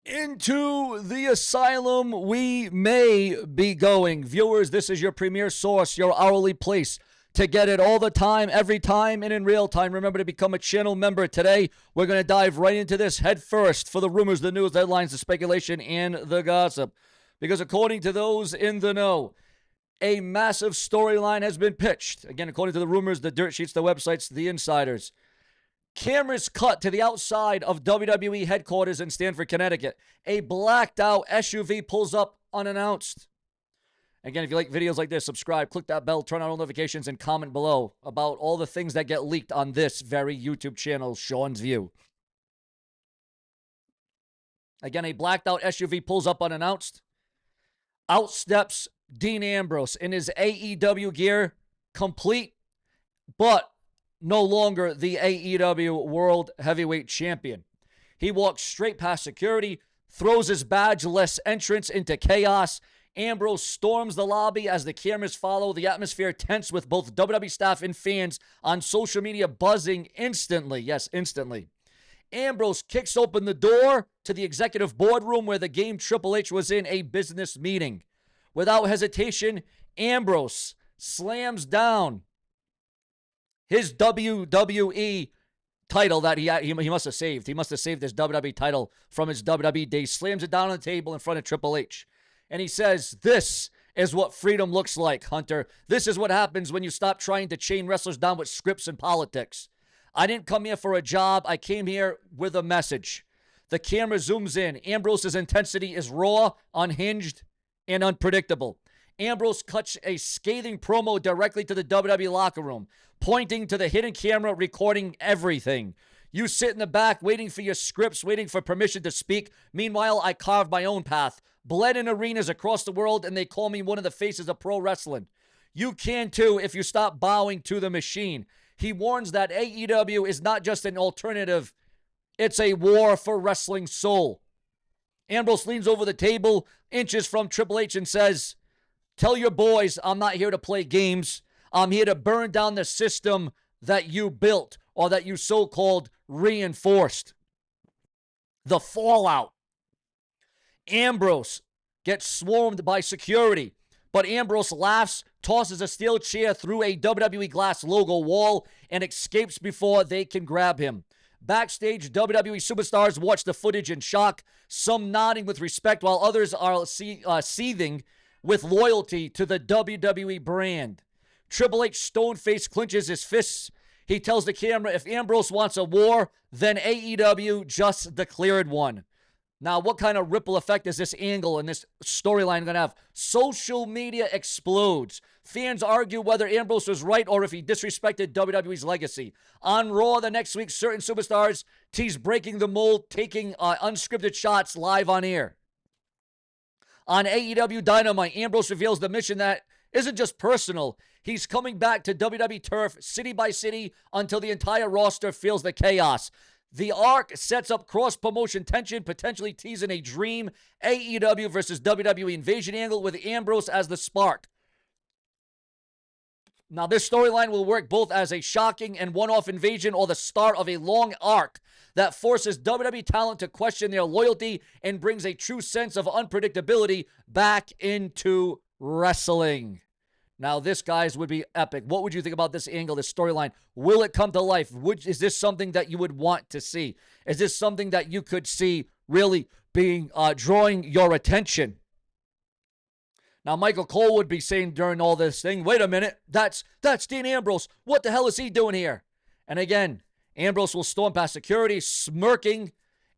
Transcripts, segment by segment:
Into the asylum we may be going. Viewers, this is your premier source, your hourly place to get it all the time, every time, and in real time. Remember to become a channel member today. We're going to dive right into this head first for the rumors, the news, the headlines, the speculation, and the gossip. Because according to those in the know, a massive storyline has been pitched. Again, according to the rumors, the dirt sheets, the websites, the insiders. Cameras cut to the outside of WWE headquarters in Stamford, Connecticut. A blacked out SUV pulls up unannounced. Again, if you like videos like this, subscribe, click that bell, turn on all notifications, and comment below about all the things that get leaked on this very YouTube channel, Sean's View. Again, a blacked out SUV pulls up unannounced. Out steps Dean Ambrose in his AEW gear, complete, but no longer the AEW World Heavyweight Champion. He walks straight past security, throws his badge-less entrance into chaos. Ambrose storms the lobby as the cameras follow, the atmosphere tense with both WWE staff and fans on social media buzzing instantly. Yes, instantly. Ambrose kicks open the door to the executive boardroom where the game Triple H was in a business meeting. Without hesitation, Ambrose slams down his WWE title that he must have saved. He must have saved his WWE title from his WWE days. Slams it down on the table in front of Triple H. And he says, "This is what freedom looks like, Hunter. This is what happens when you stop trying to chain wrestlers down with scripts and politics. I didn't come here for a job. I came here with a message." The camera zooms in. Ambrose's intensity is raw, unhinged, and unpredictable. Ambrose cuts a scathing promo directly to the WWE locker room, pointing to the hidden camera recording everything. "You sit in the back waiting for your scripts, waiting for permission to speak. Meanwhile, I carved my own path. Bled in arenas across the world, and they call me one of the faces of pro wrestling. You can too if you stop bowing to the machine." He warns that AEW is not just an alternative, it's a war for wrestling soul. Ambrose leans over the table, inches from Triple H, and says, "Tell your boys I'm not here to play games. I'm here to burn down the system that you built or that you so-called reinforced." The fallout. Ambrose gets swarmed by security, but Ambrose laughs, tosses a steel chair through a WWE glass logo wall, and escapes before they can grab him. Backstage, WWE superstars watch the footage in shock, some nodding with respect while others are seething with loyalty to the WWE brand. Triple H stone-faced clenches his fists. He tells the camera if Ambrose wants a war, then AEW just declared one. Now, what kind of ripple effect is this angle and this storyline going to have? Social media explodes. Fans argue whether Ambrose was right or if he disrespected WWE's legacy. On Raw the next week, certain superstars tease breaking the mold, taking unscripted shots live on air. On AEW Dynamite, Ambrose reveals the mission that isn't just personal. He's coming back to WWE turf, city by city, until the entire roster feels the chaos. The arc sets up cross-promotion tension, potentially teasing a dream AEW versus WWE invasion angle with Ambrose as the spark. Now, this storyline will work both as a shocking and one-off invasion or the start of a long arc that forces WWE talent to question their loyalty and brings a true sense of unpredictability back into wrestling. Now, this, guys, would be epic. What would you think about this angle, this storyline? Will it come to life? Is this something that you would want to see? Is this something that you could see really being drawing your attention? Now, Michael Cole would be saying during all this thing, wait a minute, that's Dean Ambrose. What the hell is he doing here? And again, Ambrose will storm past security, smirking,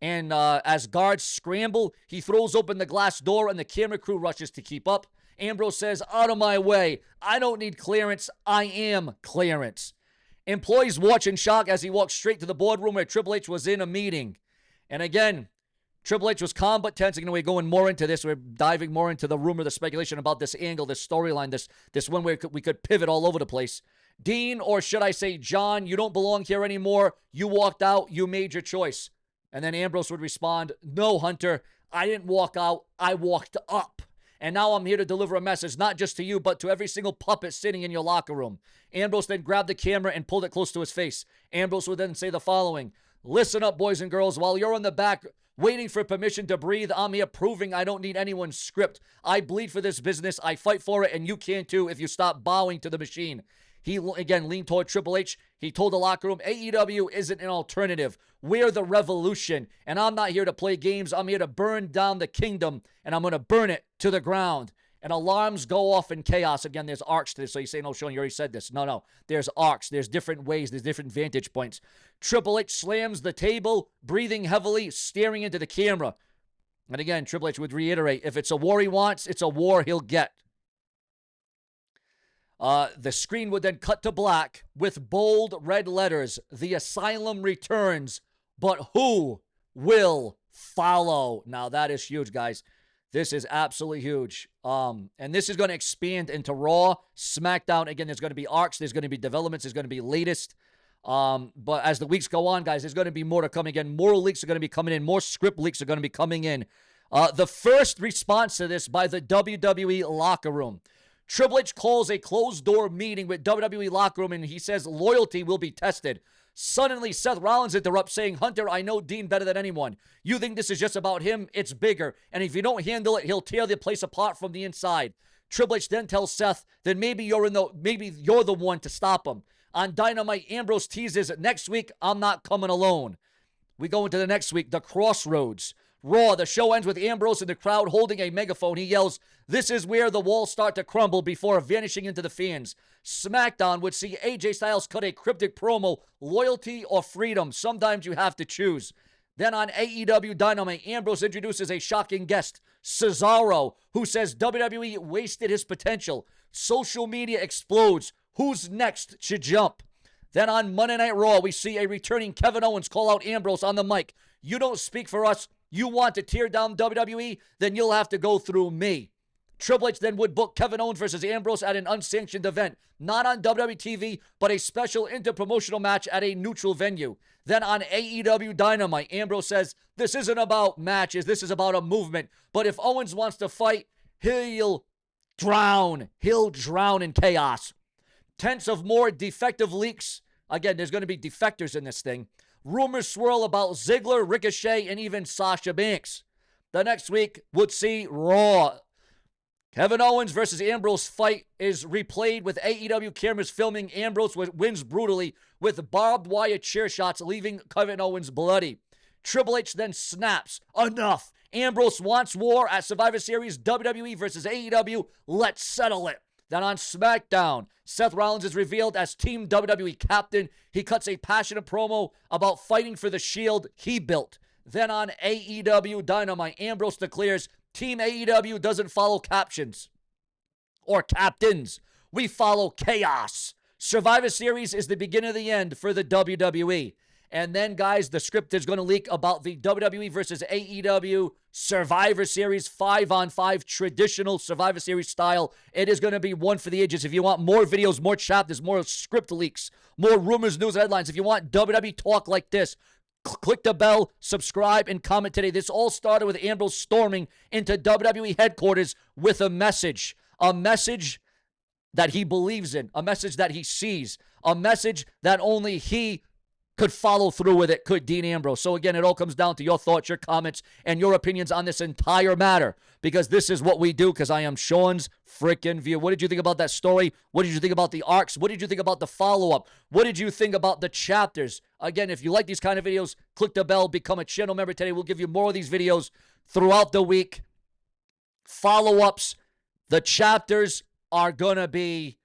and as guards scramble, he throws open the glass door and the camera crew rushes to keep up. Ambrose says, "Out of my way. I don't need clearance. I am clearance." Employees watch in shock as he walks straight to the boardroom where Triple H was in a meeting. And again, Triple H was calm but tense. We're going more into this. We're diving more into the rumor, the speculation about this angle, this storyline, this one where we could pivot all over the place. Dean, or should I say Jon, you don't belong here anymore. You walked out. You made your choice. And then Ambrose would respond, "No, Hunter, I didn't walk out. I walked up. And now I'm here to deliver a message, not just to you, but to every single puppet sitting in your locker room." Ambrose then grabbed the camera and pulled it close to his face. Ambrose would then say the following: "Listen up, boys and girls. While you're in the back waiting for permission to breathe. I'm here proving I don't need anyone's script. I bleed for this business. I fight for it, and you can too if you stop bowing to the machine. He, again, leaned toward Triple H. He told the locker room, AEW isn't an alternative. We're the revolution, and I'm not here to play games. I'm here to burn down the kingdom, and I'm going to burn it to the ground. And alarms go off in chaos. Again, there's arcs to this. So you say, no, Sean, you already said this. No. There's arcs. There's different ways. There's different vantage points. Triple H slams the table, breathing heavily, staring into the camera. And again, Triple H would reiterate, if it's a war he wants, it's a war he'll get. The screen would then cut to black with bold red letters. The asylum returns, but who will follow? Now, that is huge, guys. This is absolutely huge. And this is going to expand into Raw, SmackDown. Again, there's going to be arcs. There's going to be developments. There's going to be latest. But as the weeks go on, guys, there's going to be more to come. Again, more leaks are going to be coming in. More script leaks are going to be coming in. The first response to this by the WWE locker room. Triple H calls a closed-door meeting with WWE locker room, and he says loyalty will be tested. Suddenly, Seth Rollins interrupts, saying, Hunter, I know Dean better than anyone. You think this is just about him? It's bigger. And if you don't handle it, he'll tear the place apart from the inside. Triple H then tells Seth that maybe you're the one to stop him. On Dynamite, Ambrose teases, next week, I'm not coming alone. We go into the next week, the Crossroads. Raw, the show ends with Ambrose in the crowd holding a megaphone. He yells, this is where the walls start to crumble before vanishing into the fans. SmackDown would see AJ Styles cut a cryptic promo, loyalty or freedom. Sometimes you have to choose. Then on AEW Dynamite, Ambrose introduces a shocking guest, Cesaro, who says WWE wasted his potential. Social media explodes. Who's next to jump? Then on Monday Night Raw, we see a returning Kevin Owens call out Ambrose on the mic. You don't speak for us. You want to tear down WWE? Then you'll have to go through me. Triple H then would book Kevin Owens versus Ambrose at an unsanctioned event, not on WWE TV, but a special interpromotional match at a neutral venue. Then on AEW Dynamite, Ambrose says, this isn't about matches, this is about a movement. But if Owens wants to fight, he'll drown. He'll drown in chaos. Tens of more defective leaks. Again, there's going to be defectors in this thing. Rumors swirl about Ziggler, Ricochet, and even Sasha Banks. The next week would see Raw. Kevin Owens versus Ambrose fight is replayed with AEW cameras filming. Ambrose wins brutally with barbed wire chair shots, leaving Kevin Owens bloody. Triple H then snaps. Enough. Ambrose wants war at Survivor Series, WWE versus AEW. Let's settle it. Then on SmackDown, Seth Rollins is revealed as Team WWE captain. He cuts a passionate promo about fighting for the shield he built. Then on AEW Dynamite, Ambrose declares, Team AEW doesn't follow captions or captains. We follow chaos. Survivor Series is the beginning of the end for the WWE. And then, guys, the script is going to leak about the WWE versus AEW Survivor Series 5-on-5 traditional Survivor Series style. It is going to be one for the ages. If you want more videos, more chapters, more script leaks, more rumors, news, headlines, if you want WWE talk like this, click the bell, subscribe, and comment today. This all started with Ambrose storming into WWE headquarters with a message that he believes in, a message that he sees, a message that only he could follow through with it, could Dean Ambrose. So again, it all comes down to your thoughts, your comments, and your opinions on this entire matter, because this is what we do, because I am Sean's freaking view. What did you think about that story? What did you think about the arcs? What did you think about the follow-up? What did you think about the chapters? Again, if you like these kind of videos, click the bell, become a channel member today. We'll give you more of these videos throughout the week. Follow-ups, the chapters are going to be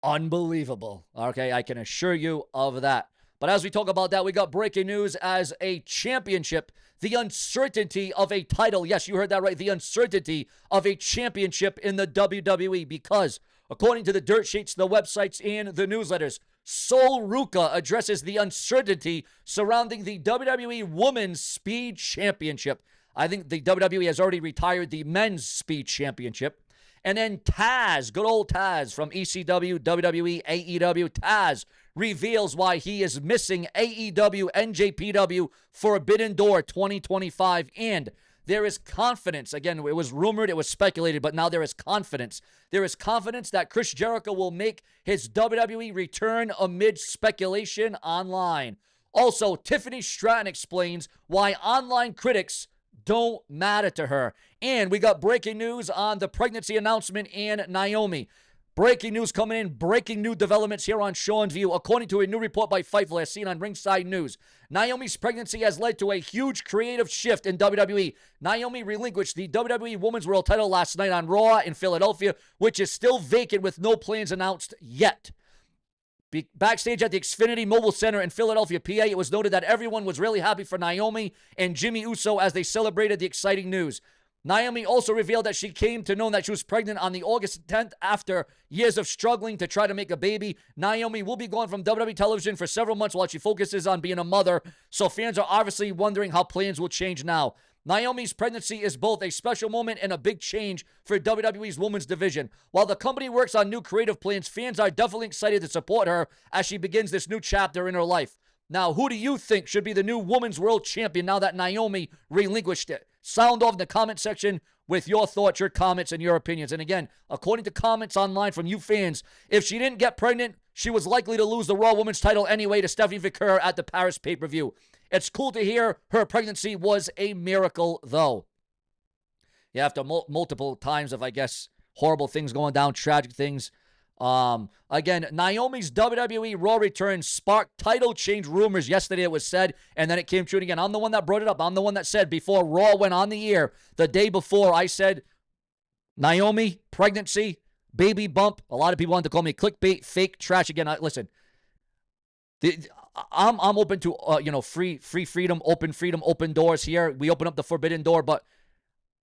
unbelievable. Okay, I can assure you of that. But as we talk about that, we got breaking news as a championship, the uncertainty of a title. Yes, you heard that right. The uncertainty of a championship in the WWE, because according to the dirt sheets, the websites, and the newsletters, Sol Ruka addresses the uncertainty surrounding the WWE Women's Speed Championship. I think the WWE has already retired the Men's Speed Championship. And then Taz, good old Taz from ECW, WWE, AEW, Taz reveals why he is missing AEW NJPW Forbidden Door 2025. And there is confidence. Again, it was rumored, it was speculated, but now there is confidence. There is confidence that Chris Jericho will make his WWE return amid speculation online. Also, Tiffany Stratton explains why online critics don't matter to her. And we got breaking news on the pregnancy announcement and Naomi. Breaking news coming in, breaking new developments here on Sean's View. According to a new report by Fightful, as seen on Ringside News, Naomi's pregnancy has led to a huge creative shift in WWE. Naomi relinquished the WWE Women's World title last night on Raw in Philadelphia, which is still vacant with no plans announced yet. Backstage at the Xfinity Mobile Center in Philadelphia, PA, it was noted that everyone was really happy for Naomi and Jimmy Uso as they celebrated the exciting news. Naomi also revealed that she came to know that she was pregnant on the August 10th after years of struggling to try to make a baby. Naomi will be gone from WWE television for several months while she focuses on being a mother, so fans are obviously wondering how plans will change now. Naomi's pregnancy is both a special moment and a big change for WWE's women's division. While the company works on new creative plans, fans are definitely excited to support her as she begins this new chapter in her life. Now, who do you think should be the new Women's World Champion now that Naomi relinquished it? Sound off in the comment section with your thoughts, your comments, and your opinions. And again, according to comments online from you fans, if she didn't get pregnant, she was likely to lose the Raw Women's title anyway to Stephanie McMahon at the Paris pay-per-view. It's cool to hear her pregnancy was a miracle, though. Yeah, after multiple times of, I guess, horrible things going down, tragic things. Again, Naomi's WWE Raw return sparked title change rumors. Yesterday it was said, and then it came true again. I'm the one that brought it up. I'm the one that said before Raw went on the air, the day before, I said, Naomi, pregnancy, baby bump. A lot of people wanted to call me clickbait, fake, trash. Again, listen, I'm open to, free freedom, open doors here. We open up the forbidden door, but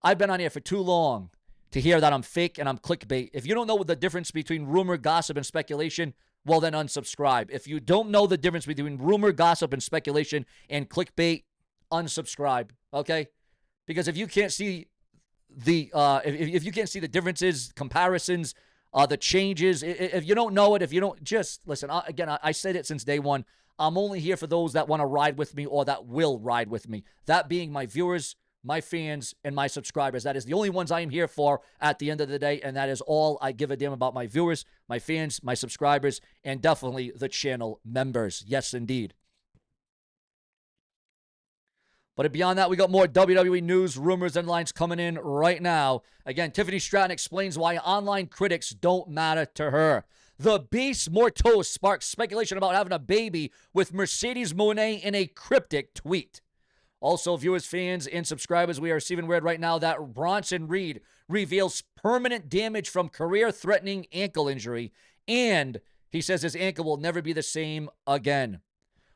I've been on here for too long to hear that I'm fake and I'm clickbait. If you don't know what the difference between rumor, gossip, and speculation, well, then unsubscribe. If you don't know the difference between rumor, gossip, and speculation and clickbait, unsubscribe, okay? Because if you can't see if you can't see the differences, comparisons, the changes, if you don't know it, if you don't, just listen. Again, I said it since day one. I'm only here for those that want to ride with me or that will ride with me. That being my viewers, my fans, and my subscribers. That is the only ones I am here for at the end of the day, and that is all I give a damn about: my viewers, my fans, my subscribers, and definitely the channel members. Yes, indeed. But beyond that, we got more WWE news, rumors, and lines coming in right now. Again, Tiffany Stratton explains why online critics don't matter to her. The Beast Mortos sparks speculation about having a baby with Mercedes Moné in a cryptic tweet. Also, viewers, fans, and subscribers, we are receiving word right now that Bronson Reed reveals permanent damage from career-threatening ankle injury, and he says his ankle will never be the same again.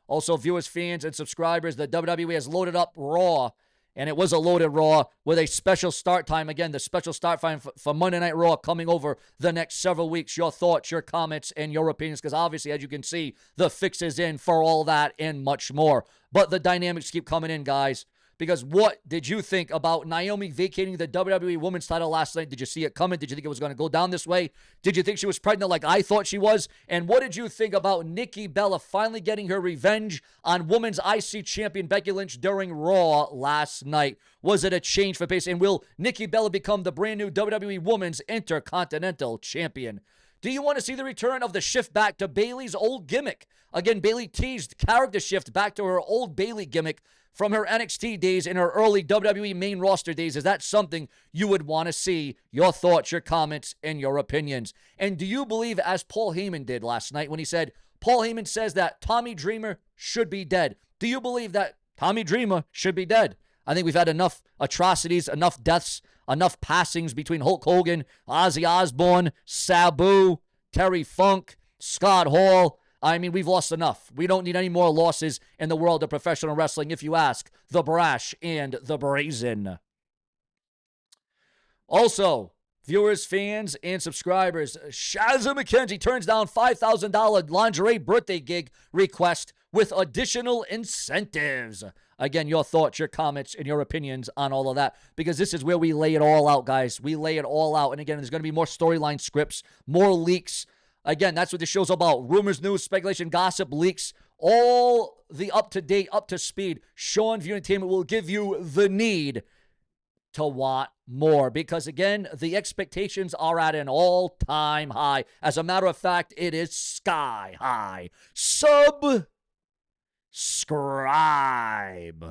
Also, viewers, fans, and subscribers, the WWE has loaded up Raw, and it was a loaded Raw with a special start time. Again, the special start time for Monday Night Raw coming over the next several weeks. Your thoughts, your comments, and your opinions, because obviously, as you can see, the fix is in for all that and much more. But the dynamics keep coming in, guys. Because what did you think about Naomi vacating the WWE Women's title last night? Did you see it coming? Did you think it was going to go down this way? Did you think she was pregnant like I thought she was? And what did you think about Nikki Bella finally getting her revenge on Women's IC Champion Becky Lynch during Raw last night? Was it a change for pace? And will Nikki Bella become the brand new WWE Women's Intercontinental Champion? Do you want to see the return of the shift back to Bayley's old gimmick? Again, Bayley teased character shift back to her old Bayley gimmick from her NXT days in her early WWE main roster days. Is that something you would want to see? Your thoughts, your comments, and your opinions. And do you believe, as Paul Heyman did last night when he said, Paul Heyman says that Tommy Dreamer should be dead. Do you believe that Tommy Dreamer should be dead? I think we've had enough atrocities, enough deaths, enough passings between Hulk Hogan, Ozzy Osbourne, Sabu, Terry Funk, Scott Hall. I mean, we've lost enough. We don't need any more losses in the world of professional wrestling, if you ask the brash and the brazen. Also, viewers, fans, and subscribers, Shazza McKenzie turns down $5,000 lingerie birthday gig request with additional incentives. Again, your thoughts, your comments, and your opinions on all of that, because this is where we lay it all out, guys. We lay it all out. And again, there's going to be more storyline scripts, more leaks. Again, that's what this show's about. Rumors, news, speculation, gossip, leaks, all the up-to-date, up-to-speed. Sean View Entertainment will give you the need to want more. Because, again, the expectations are at an all-time high. As a matter of fact, it is sky high. Scribe.